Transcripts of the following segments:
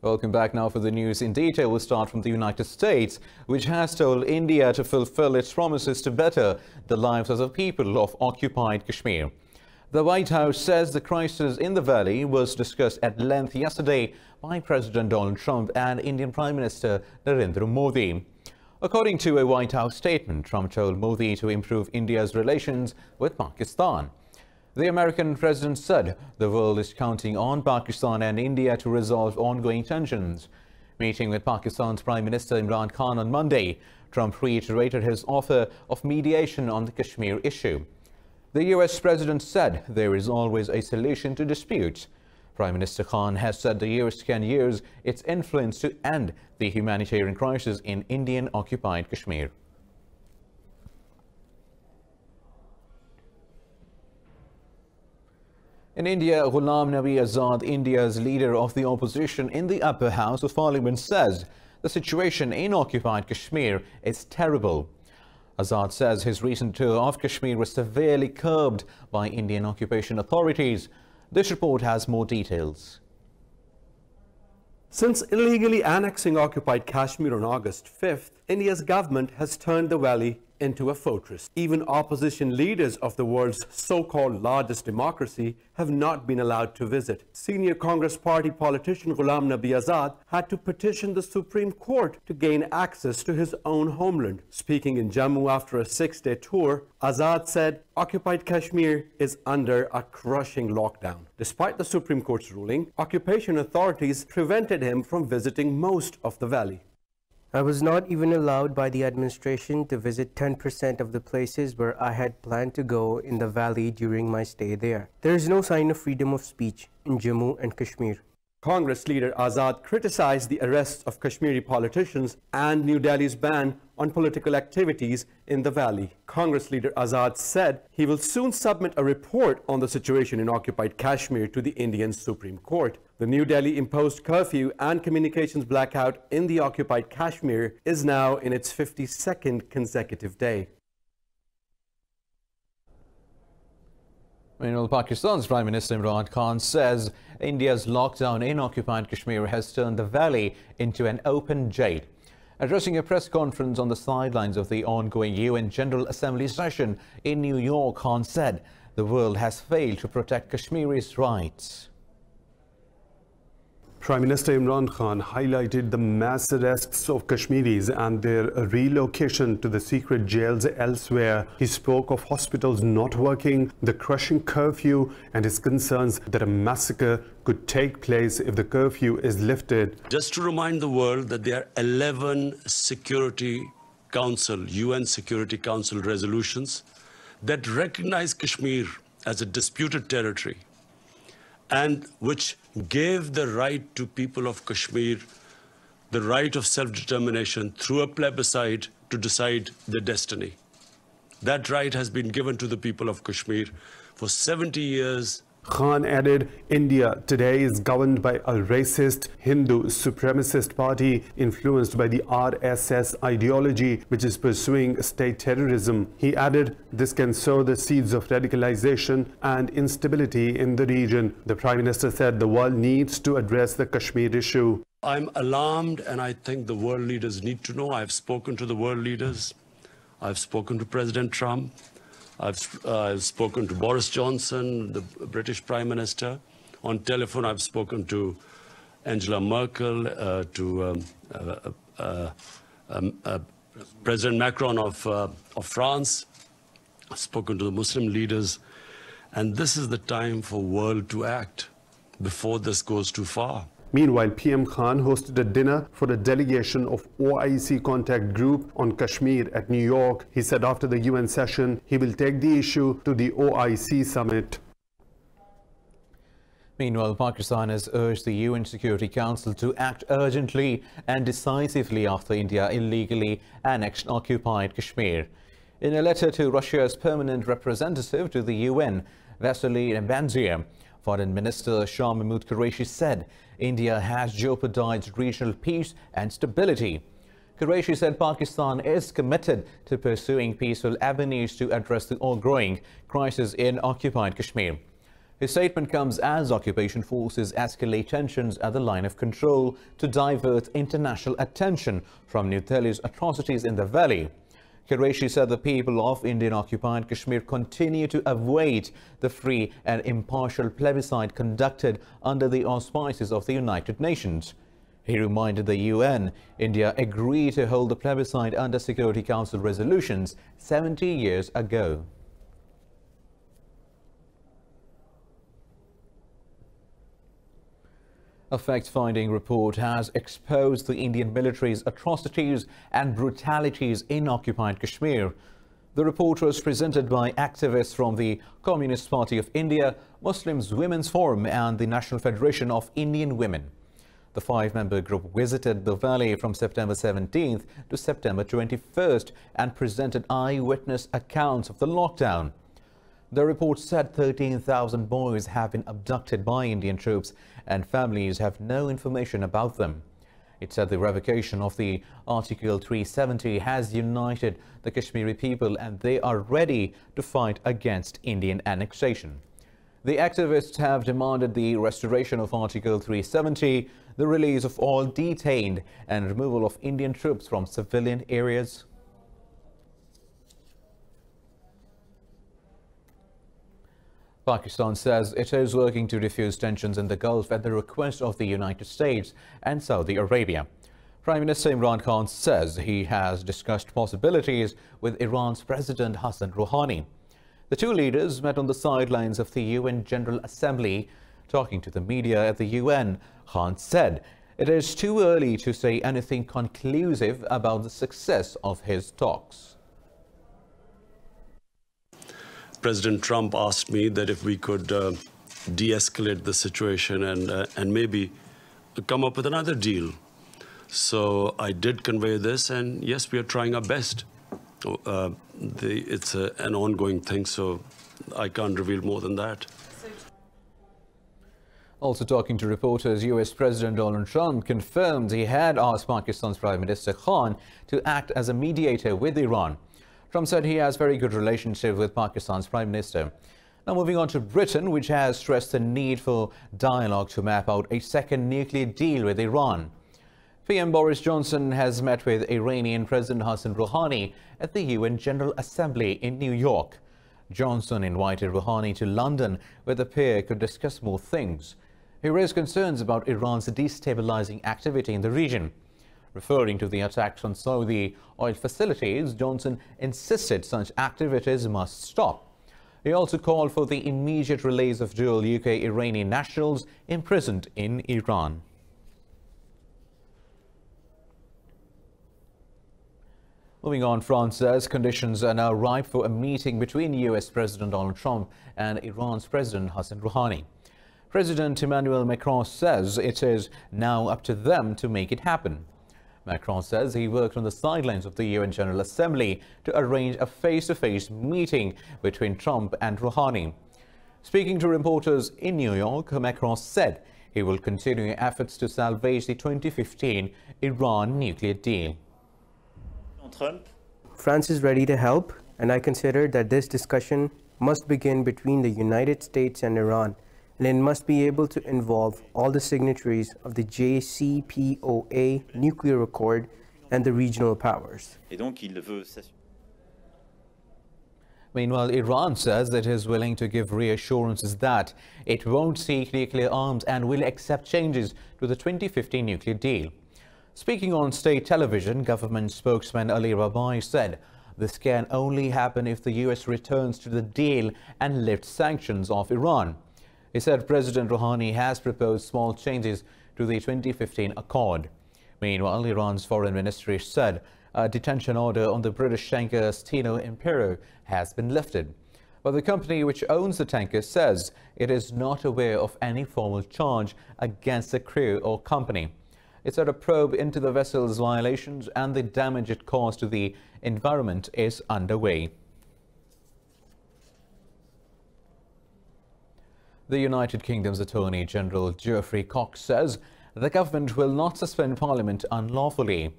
Welcome back now for the news in detail. We'll start from the United States, which has told India to fulfill its promises to better the lives of the people of occupied Kashmir. The White House says the crisis in the valley was discussed at length yesterday by President Donald Trump and Indian Prime Minister Narendra Modi. According to a White House statement, Trump told Modi to improve India's relations with Pakistan. The American president said the world is counting on Pakistan and India to resolve ongoing tensions. Meeting with Pakistan's Prime Minister Imran Khan on Monday, Trump reiterated his offer of mediation on the Kashmir issue. The US president said there is always a solution to disputes. Prime Minister Khan has said the US can use its influence to end the humanitarian crisis in Indian-occupied Kashmir. In India, Ghulam Nabi Azad, India's leader of the opposition in the upper house of parliament, says the situation in occupied Kashmir is terrible. Azad says his recent tour of Kashmir was severely curbed by Indian occupation authorities. This report has more details. Since illegally annexing occupied Kashmir on August 5th, India's government has turned the valley into a fortress. Even opposition leaders of the world's so-called largest democracy have not been allowed to visit. Senior Congress party politician Ghulam Nabi Azad had to petition the Supreme Court to gain access to his own homeland. Speaking in Jammu after a 6-day tour, Azad said occupied Kashmir is under a crushing lockdown. Despite the Supreme Court's ruling, occupation authorities prevented him from visiting most of the valley. I was not even allowed by the administration to visit 10% of the places where I had planned to go in the valley during my stay there. There is no sign of freedom of speech in Jammu and Kashmir. Congress leader Azad criticized the arrests of Kashmiri politicians and New Delhi's ban on political activities in the valley. Congress leader Azad said he will soon submit a report on the situation in occupied Kashmir to the Indian Supreme Court. The New Delhi imposed curfew and communications blackout in the occupied Kashmir is now in its 52nd consecutive day. Meanwhile, Pakistan's Prime Minister Imran Khan says India's lockdown in occupied Kashmir has turned the valley into an open jail. Addressing a press conference on the sidelines of the ongoing UN General Assembly session in New York, Khan said the world has failed to protect Kashmiris' rights. Prime Minister Imran Khan highlighted the mass arrests of Kashmiris and their relocation to the secret jails elsewhere. He spoke of hospitals not working, the crushing curfew, and his concerns that a massacre could take place if the curfew is lifted. Just to remind the world that there are 11 Security Council, UN Security Council resolutions that recognize Kashmir as a disputed territory, and which gave the right to people of Kashmir the right of self-determination through a plebiscite to decide their destiny. That right has been given to the people of Kashmir for 70 years. Khan added, India today is governed by a racist Hindu supremacist party influenced by the RSS ideology, which is pursuing state terrorism. He added, this can sow the seeds of radicalization and instability in the region. The Prime Minister said the world needs to address the Kashmir issue. I'm alarmed, and I think the world leaders need to know. I've spoken to the world leaders. I've spoken to President Trump. I've spoken to Boris Johnson, the British Prime Minister. On telephone, I've spoken to Angela Merkel, to President Macron of France. I've spoken to the Muslim leaders. And this is the time for the world to act before this goes too far. Meanwhile, PM Khan hosted a dinner for a delegation of OIC contact group on Kashmir at New York. He said after the UN session, he will take the issue to the OIC summit. Meanwhile, Pakistan has urged the UN Security Council to act urgently and decisively after India illegally annexed occupied Kashmir. In a letter to Russia's permanent representative to the UN, Vasily Nebensia, Foreign Minister Shah Mahmood Qureshi said India has jeopardized regional peace and stability. Qureshi said Pakistan is committed to pursuing peaceful avenues to address the ongoing crisis in occupied Kashmir. His statement comes as occupation forces escalate tensions at the line of control to divert international attention from New Delhi's atrocities in the valley. Qureshi said the people of Indian-occupied Kashmir continue to await the free and impartial plebiscite conducted under the auspices of the United Nations. He reminded the UN India agreed to hold the plebiscite under Security Council resolutions 70 years ago. A fact-finding report has exposed the Indian military's atrocities and brutalities in occupied Kashmir. The report was presented by activists from the Communist Party of India, Muslims Women's Forum and the National Federation of Indian Women. The five-member group visited the valley from September 17th to September 21st and presented eyewitness accounts of the lockdown. The report said 13,000 boys have been abducted by Indian troops and families have no information about them. It said the revocation of the Article 370 has united the Kashmiri people and they are ready to fight against Indian annexation. The activists have demanded the restoration of Article 370, the release of all detained and removal of Indian troops from civilian areas. Pakistan says it is working to defuse tensions in the Gulf at the request of the United States and Saudi Arabia. Prime Minister Imran Khan says he has discussed possibilities with Iran's President Hassan Rouhani. The two leaders met on the sidelines of the UN General Assembly. Talking to the media at the UN, Khan said it is too early to say anything conclusive about the success of his talks. President Trump asked me that if we could de-escalate the situation and maybe come up with another deal. So I did convey this, and yes, we are trying our best. It's an ongoing thing, so I can't reveal more than that. Also talking to reporters, US President Donald Trump confirmed he had asked Pakistan's Prime Minister Khan to act as a mediator with Iran. Trump said he has very good relationship with Pakistan's Prime Minister. Now moving on to Britain, which has stressed the need for dialogue to map out a second nuclear deal with Iran. PM Boris Johnson has met with Iranian President Hassan Rouhani at the UN General Assembly in New York. Johnson invited Rouhani to London, where the pair could discuss more things. He raised concerns about Iran's destabilizing activity in the region. Referring to the attacks on Saudi oil facilities, Johnson insisted such activities must stop. He also called for the immediate release of dual UK-Iranian nationals imprisoned in Iran. Moving on, France says conditions are now ripe for a meeting between US President Donald Trump and Iran's President Hassan Rouhani. President Emmanuel Macron says it is now up to them to make it happen. Macron says he worked on the sidelines of the UN General Assembly to arrange a face-to-face meeting between Trump and Rouhani. Speaking to reporters in New York, Macron said he will continue efforts to salvage the 2015 Iran nuclear deal. France is ready to help, and I consider that this discussion must begin between the United States and Iran, and it must be able to involve all the signatories of the JCPOA nuclear accord and the regional powers. Meanwhile, Iran says it is willing to give reassurances that it won't seek nuclear arms and will accept changes to the 2015 nuclear deal. Speaking on state television, government spokesman Ali Rabai said this can only happen if the US returns to the deal and lifts sanctions off Iran. He said President Rouhani has proposed small changes to the 2015 accord. Meanwhile, Iran's foreign ministry said a detention order on the British tanker Steno Impero has been lifted. But the company which owns the tanker says it is not aware of any formal charge against the crew or company. It said a probe into the vessel's violations and the damage it caused to the environment is underway. The United Kingdom's Attorney General Geoffrey Cox says the government will not suspend Parliament unlawfully.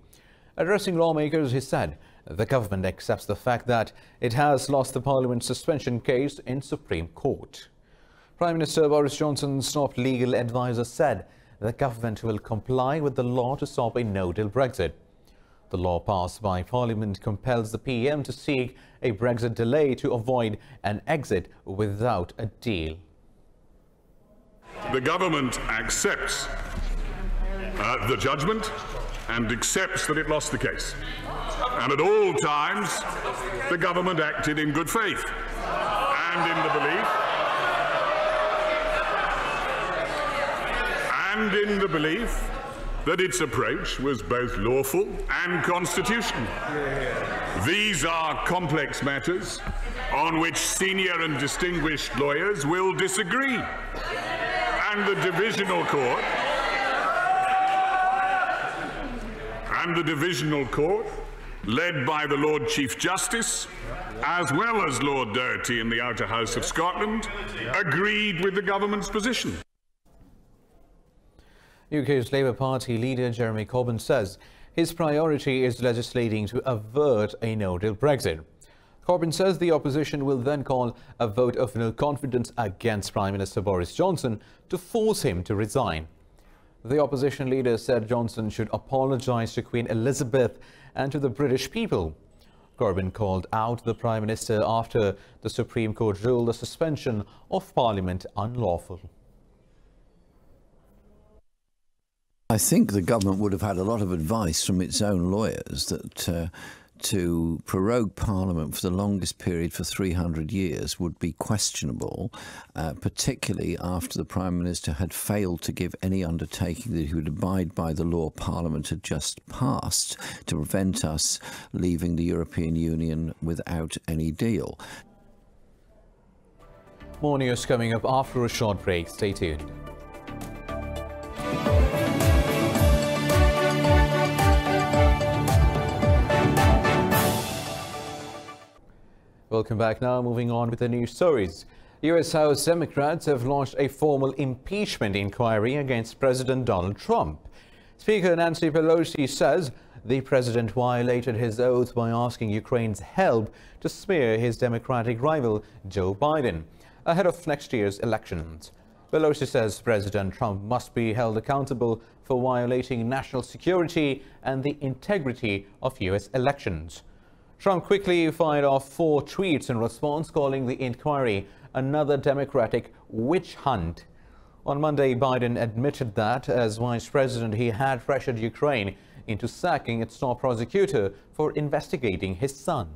Addressing lawmakers, he said the government accepts the fact that it has lost the Parliament suspension case in Supreme Court. Prime Minister Boris Johnson's top legal advisor said the government will comply with the law to stop a no-deal Brexit. The law passed by Parliament compels the PM to seek a Brexit delay to avoid an exit without a deal. The government accepts the judgment and accepts that it lost the case. And at all times, the government acted in good faith and in the belief that its approach was both lawful and constitutional. These are complex matters on which senior and distinguished lawyers will disagree. And the divisional court, led by the Lord Chief Justice, as well as Lord Doherty in the Outer House of Scotland, agreed with the government's position. UK's Labour Party leader Jeremy Corbyn says his priority is legislating to avert a no-deal Brexit. Corbyn says the opposition will then call a vote of no confidence against Prime Minister Boris Johnson to force him to resign. The opposition leader said Johnson should apologise to Queen Elizabeth and to the British people. Corbyn called out the Prime Minister after the Supreme Court ruled the suspension of Parliament unlawful. I think the government would have had a lot of advice from its own lawyers that to prorogue Parliament for the longest period for 300 years would be questionable, particularly after the Prime Minister had failed to give any undertaking that he would abide by the law Parliament had just passed to prevent us leaving the European Union without any deal. More news coming up after a short break. Stay tuned. Welcome back now. Moving on with the news stories. US House Democrats have launched a formal impeachment inquiry against President Donald Trump. Speaker Nancy Pelosi says the president violated his oath by asking Ukraine's help to smear his Democratic rival Joe Biden ahead of next year's elections. Pelosi says President Trump must be held accountable for violating national security and the integrity of US elections. Trump quickly fired off 4 tweets in response, calling the inquiry another Democratic witch hunt. On Monday, Biden admitted that, as vice president, he had pressured Ukraine into sacking its top prosecutor for investigating his son.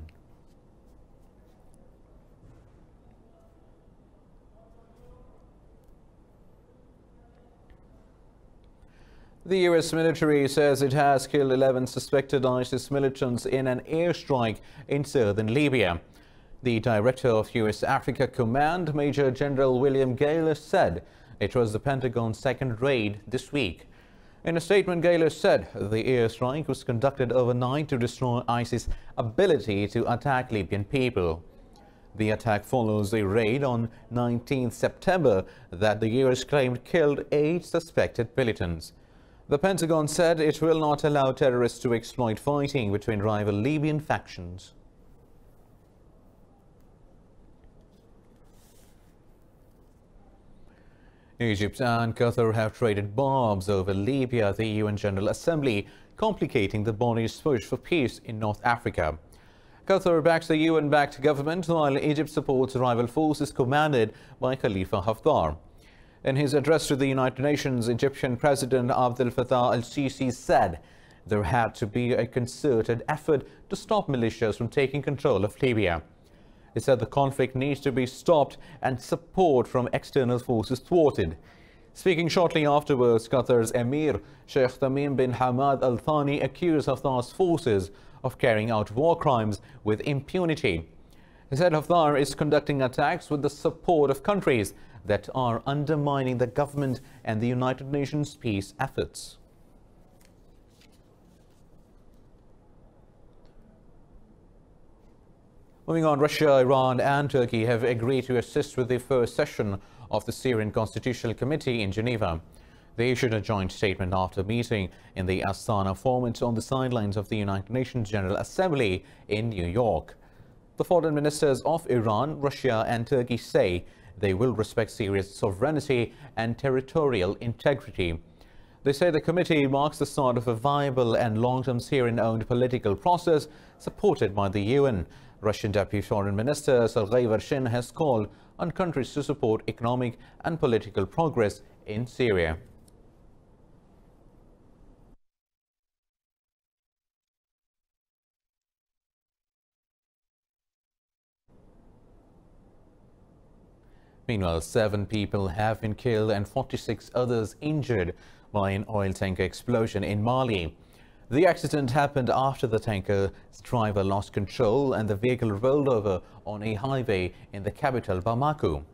The US military says it has killed 11 suspected ISIS militants in an airstrike in southern Libya. The director of US Africa Command, Major General William Gaylor, said it was the Pentagon's second raid this week. In a statement, Gaylor said the airstrike was conducted overnight to destroy ISIS' ability to attack Libyan people. The attack follows a raid on 19 September that the US claimed killed 8 suspected militants. The Pentagon said it will not allow terrorists to exploit fighting between rival Libyan factions. Egypt and Qatar have traded barbs over Libya at the UN General Assembly, complicating the body's push for peace in North Africa. Qatar backs the UN-backed government, while Egypt supports rival forces commanded by Khalifa Haftar. In his address to the United Nations, Egyptian President Abdel Fattah al-Sisi said there had to be a concerted effort to stop militias from taking control of Libya. He said the conflict needs to be stopped and support from external forces thwarted. Speaking shortly afterwards, Qatar's Emir Sheikh Tamim bin Hamad Al Thani accused Haftar's forces of carrying out war crimes with impunity. He said Haftar is conducting attacks with the support of countries that are undermining the government and the United Nations peace efforts. Moving on, Russia, Iran and Turkey have agreed to assist with the first session of the Syrian Constitutional Committee in Geneva. They issued a joint statement after meeting in the Astana format on the sidelines of the United Nations General Assembly in New York. The foreign ministers of Iran, Russia and Turkey say they will respect Syria's sovereignty and territorial integrity. They say the committee marks the start of a viable and long-term Syrian-owned political process supported by the UN. Russian Deputy Foreign Minister Sergei Vershinin has called on countries to support economic and political progress in Syria. Meanwhile, 7 people have been killed and 46 others injured by an oil tanker explosion in Mali. The accident happened after the tanker's driver lost control and the vehicle rolled over on a highway in the capital Bamako.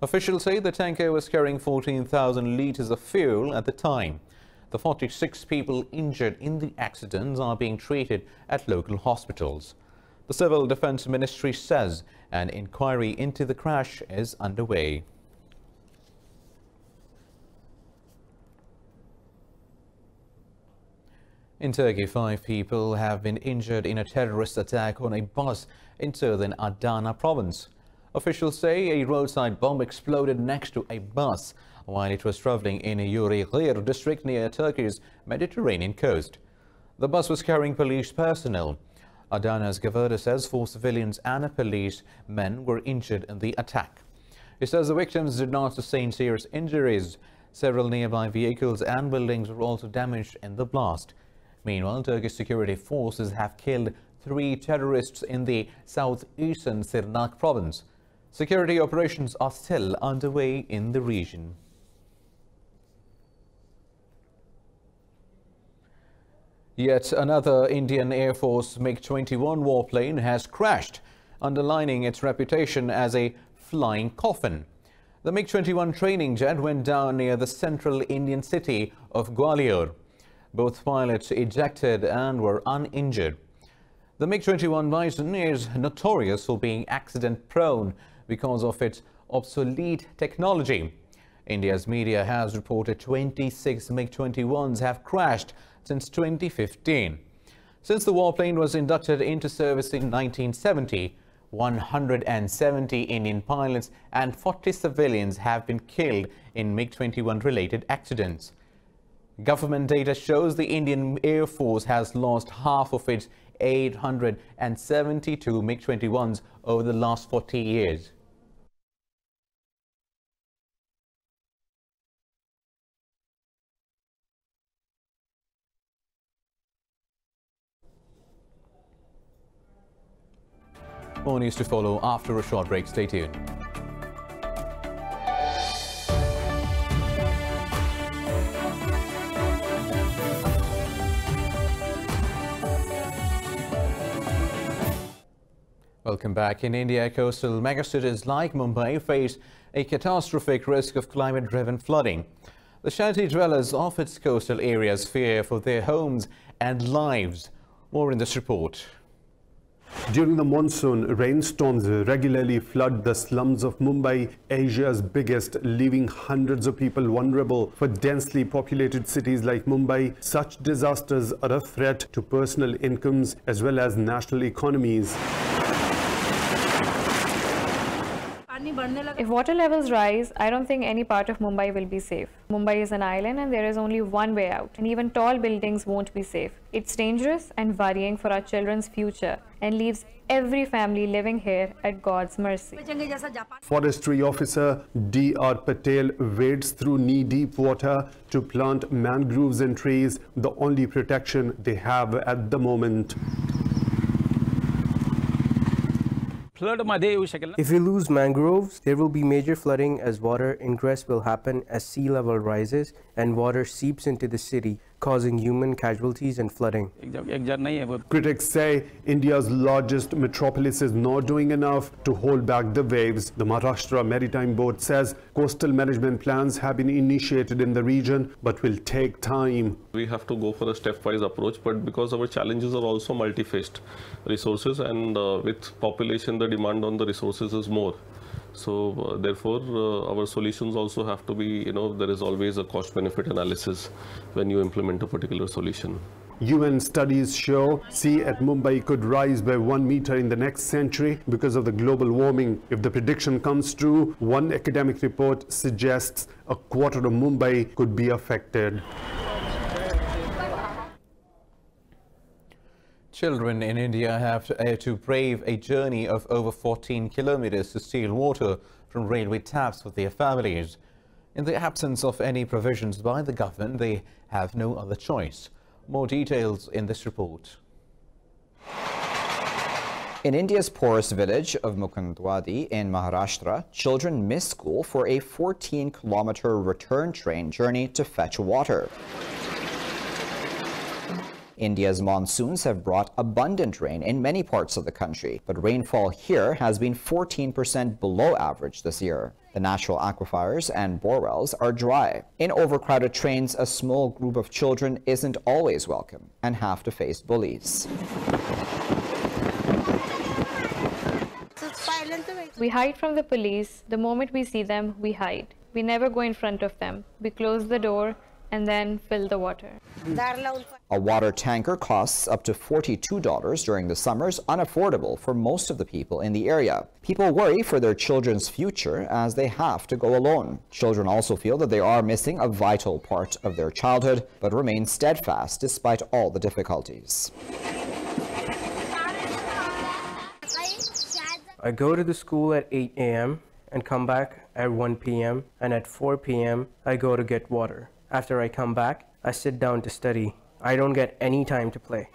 Officials say the tanker was carrying 14,000 litres of fuel at the time. The 46 people injured in the accident are being treated at local hospitals. The Civil Defence Ministry says an inquiry into the crash is underway. In Turkey, 5 people have been injured in a terrorist attack on a bus in southern Adana province. Officials say a roadside bomb exploded next to a bus while it was traveling in Yurigir district near Turkey's Mediterranean coast. The bus was carrying police personnel. Adana's governor says 4 civilians and a policeman were injured in the attack. He says the victims did not sustain serious injuries. Several nearby vehicles and buildings were also damaged in the blast. Meanwhile, Turkish security forces have killed 3 terrorists in the southeastern Sirnak province. Security operations are still underway in the region. Yet another Indian Air Force MiG-21 warplane has crashed, underlining its reputation as a flying coffin. The MiG-21 training jet went down near the central Indian city of Gwalior. Both pilots ejected and were uninjured. The MiG-21 Bison is notorious for being accident-prone because of its obsolete technology. India's media has reported 26 MiG-21s have crashed since 2015. Since the warplane was inducted into service in 1970, 170 Indian pilots and 40 civilians have been killed in MiG-21 related accidents. Government data shows the Indian Air Force has lost half of its 872 MiG-21s over the last 40 years. More news to follow after a short break. Stay tuned. Welcome back. In India, coastal megacities like Mumbai face a catastrophic risk of climate-driven flooding. The shanty dwellers of its coastal areas fear for their homes and lives. More in this report. During the monsoon, rainstorms regularly flood the slums of Mumbai, Asia's biggest, leaving hundreds of people vulnerable. For densely populated cities like Mumbai, such disasters are a threat to personal incomes as well as national economies. If water levels rise, I don't think any part of Mumbai will be safe. Mumbai is an island and there is only one way out, and even tall buildings won't be safe. It's dangerous and worrying for our children's future and leaves every family living here at God's mercy. Forestry officer D.R. Patel wades through knee-deep water to plant mangroves and trees, the only protection they have at the moment. If we lose mangroves, there will be major flooding as water ingress will happen as sea level rises and water seeps into the city, causing human casualties and flooding. Critics say India's largest metropolis is not doing enough to hold back the waves. The Maharashtra Maritime Board says coastal management plans have been initiated in the region but will take time. We have to go for a stepwise approach, but because our challenges are also multi-faced resources, and with population the demand on the resources is more. So therefore our solutions also have to be, there is always a cost benefit analysis when you implement a particular solution. UN studies show sea at Mumbai could rise by 1 meter in the next century because of the global warming. If the prediction comes true, one academic report suggests a quarter of Mumbai could be affected. Children in India have to brave a journey of over 14 kilometers to steal water from railway taps for their families. In the absence of any provisions by the government, they have no other choice. More details in this report. In India's poorest village of Mukandwadi in Maharashtra, children miss school for a 14-kilometer return train journey to fetch water. India's monsoons have brought abundant rain in many parts of the country, but rainfall here has been 14% below average this year. The natural aquifers and borewells are dry. In overcrowded trains, a small group of children isn't always welcome and have to face bullies. We hide from the police. The moment we see them, we hide. We never go in front of them. We close the door and then fill the water. A water tanker costs up to $42 during the summers, unaffordable for most of the people in the area. People worry for their children's future as they have to go alone. Children also feel that they are missing a vital part of their childhood, but remain steadfast despite all the difficulties. I go to the school at 8 a.m. and come back at 1 p.m. and at 4 p.m. I go to get water. After I come back, I sit down to study. I don't get any time to play.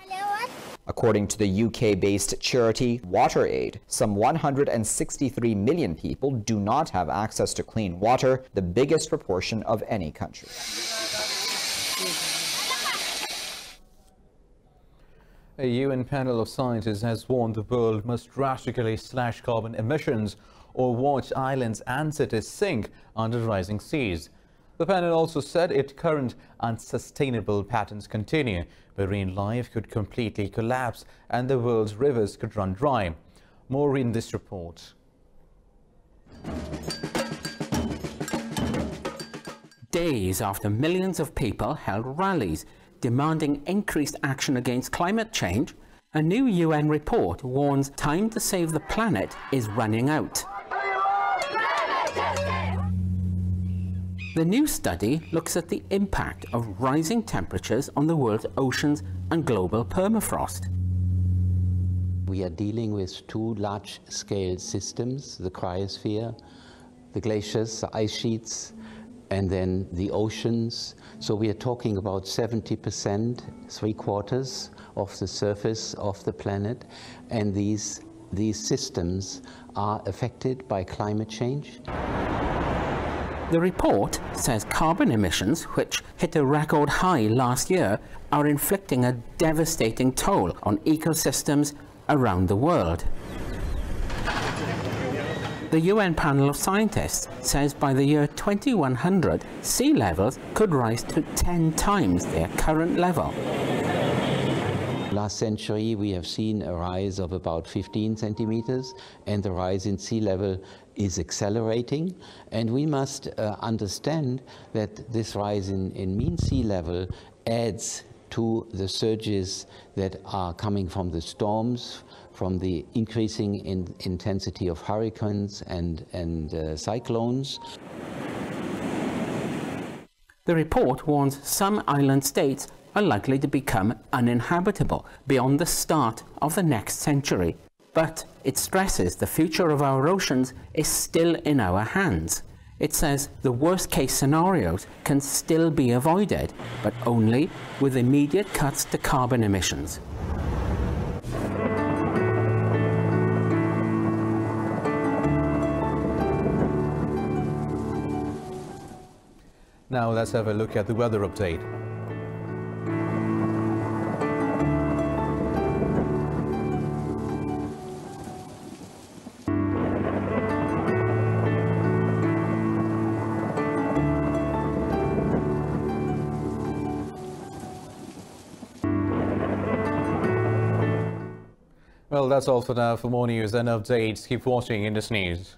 According to the UK-based charity WaterAid, some 163 million people do not have access to clean water, the biggest proportion of any country. A UN panel of scientists has warned the world must drastically slash carbon emissions or watch islands and cities sink under rising seas. The panel also said if current unsustainable patterns continue, marine life could completely collapse and the world's rivers could run dry. More in this report. Days after millions of people held rallies demanding increased action against climate change, a new UN report warns time to save the planet is running out. The new study looks at the impact of rising temperatures on the world's oceans and global permafrost. We are dealing with two large-scale systems, the cryosphere, the glaciers, the ice sheets, and then the oceans. So we are talking about 70%, 3/4 of the surface of the planet, and these systems are affected by climate change. The report says carbon emissions, which hit a record high last year, are inflicting a devastating toll on ecosystems around the world. The UN panel of scientists says by the year 2100, sea levels could rise to 10 times their current level. Last century, we have seen a rise of about 15 centimeters, and the rise in sea level is accelerating. And we must understand that this rise in mean sea level adds to the surges that are coming from the storms, from the increasing intensity of hurricanes and cyclones. The report warns some island states are likely to become uninhabitable beyond the start of the next century. But it stresses the future of our oceans is still in our hands. It says the worst-case scenarios can still be avoided, but only with immediate cuts to carbon emissions. Now let's have a look at the weather update. Well, that's all for now. For more news and updates, keep watching Indus News.